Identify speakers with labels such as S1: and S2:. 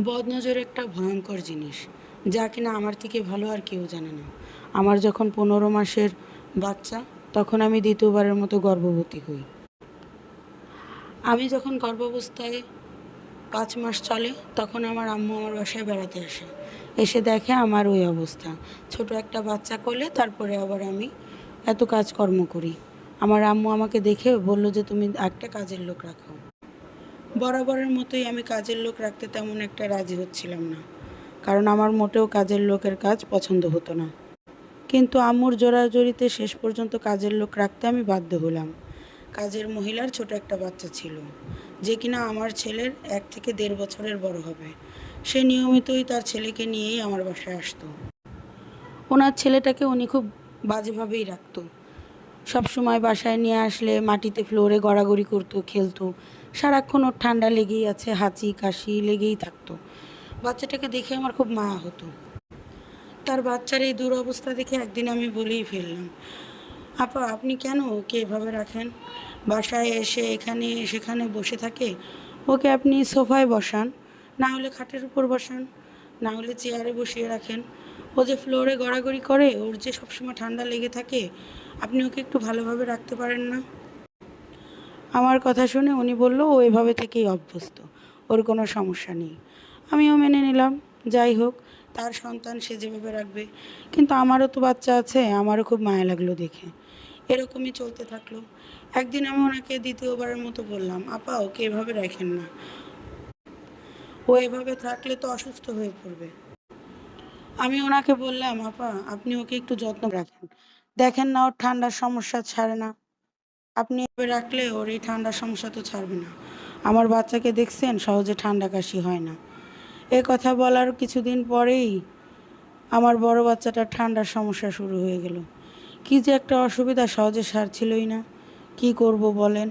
S1: বদনজর একটা ভয়ঙ্কর জিনিস, যা কিনা আমার থেকে ভালো আর কেউ জানে না। আমার যখন 15 মাসের বাচ্চা, তখন আমি দ্বিতীয়বারের মতো গর্ভবতী হই। আমি যখন গর্ভাবস্থায় 5 মাস চলে, তখন আমার আম্মু আমার বাসায় বেড়াতে আসে। এসে দেখে আমার ওই অবস্থা, ছোট একটা বাচ্চা কোলে, তারপরে আবার আমি এত কাজকর্ম করি। আমার আম্মু আমাকে দেখে বলল যে তুমি একটা কাজের লোক রাখো। বরাবরের মতোই আমি কাজের লোক রাখতে তেমন একটা রাজি হচ্ছিলাম না, কারণ আমার মোটেও কাজের লোকের কাজ পছন্দ হতো না। কিন্তু আম্মুর জোরাজুরিতে শেষ পর্যন্ত কাজের লোক রাখতে আমি বাধ্য হলাম। কাজের মহিলার ছোট একটা বাচ্চা ছিল, যে কিনা আমার ছেলের 1 থেকে 1.5 বছরের বড় হবে। সে নিয়মিতই তার ছেলেকে নিয়েই আমার বাসায় আসতো। ওনার ছেলেটাকে উনি খুব বাজেভাবেই রাখতো। সবসময় বাসায় নিয়ে আসলে মাটিতে ফ্লোরে গড়াগড়ি করতো, খেলতো। সারাক্ষণ ওর ঠান্ডা লেগেই আছে, হাঁচি কাশি লেগেই থাকতো। বাচ্চাটাকে দেখে আমার খুব মায়া হতো। তার বাচ্চার এই দুরবস্থা দেখে একদিন আমি বলেই ফেললাম, আপা আপনি কেন ওকে এভাবে রাখেন? বাসায় এসে এখানে সেখানে বসে থাকে, ওকে আপনি সোফায় বসান, না হলে খাটের উপর বসান, না হলে চেয়ারে বসিয়ে রাখেন। ও যে ফ্লোরে গড়াগড়ি করে, ওর যে সবসময় ঠান্ডা লেগে থাকে, আপনি ওকে একটু ভালোভাবে রাখতে পারেন না? আমার কথা শুনে উনি বলল, ও এভাবে থেকেই অভ্যস্ত, ওর কোনো সমস্যা নেই। আমিও মেনে নিলাম, যাই হোক, তার সন্তান সে যেভাবে রাখবে। কিন্তু আমারও তো বাচ্চা আছে, আমারও খুব মায়া লাগলো দেখে। এরকমই চলতে থাকলো। একদিন আমি ওনাকে দ্বিতীয়বারের মতো বললাম, আপা ওকে এভাবে রাখেন না, ও এভাবে থাকলে তো অসুস্থ হয়ে পড়বে। আমি ওনাকে বললাম, আপা আপনি ওকে একটু যত্ন রাখেন, দেখেন না ওর ঠান্ডার সমস্যা ছাড়ে না। আপনি এভাবে রাখলে ওর এই ঠান্ডার সমস্যা তো ছাড়বে না। আমার বাচ্চাকে দেখছেন, সহজে ঠান্ডা কাশি হয় না। এ কথা বলার কিছুদিন পরেই আমার বড় বাচ্চাটার ঠান্ডার সমস্যা শুরু হয়ে গেল। কি যে একটা অসুবিধা, সহজে সারছিলই না। কি করব বলেন?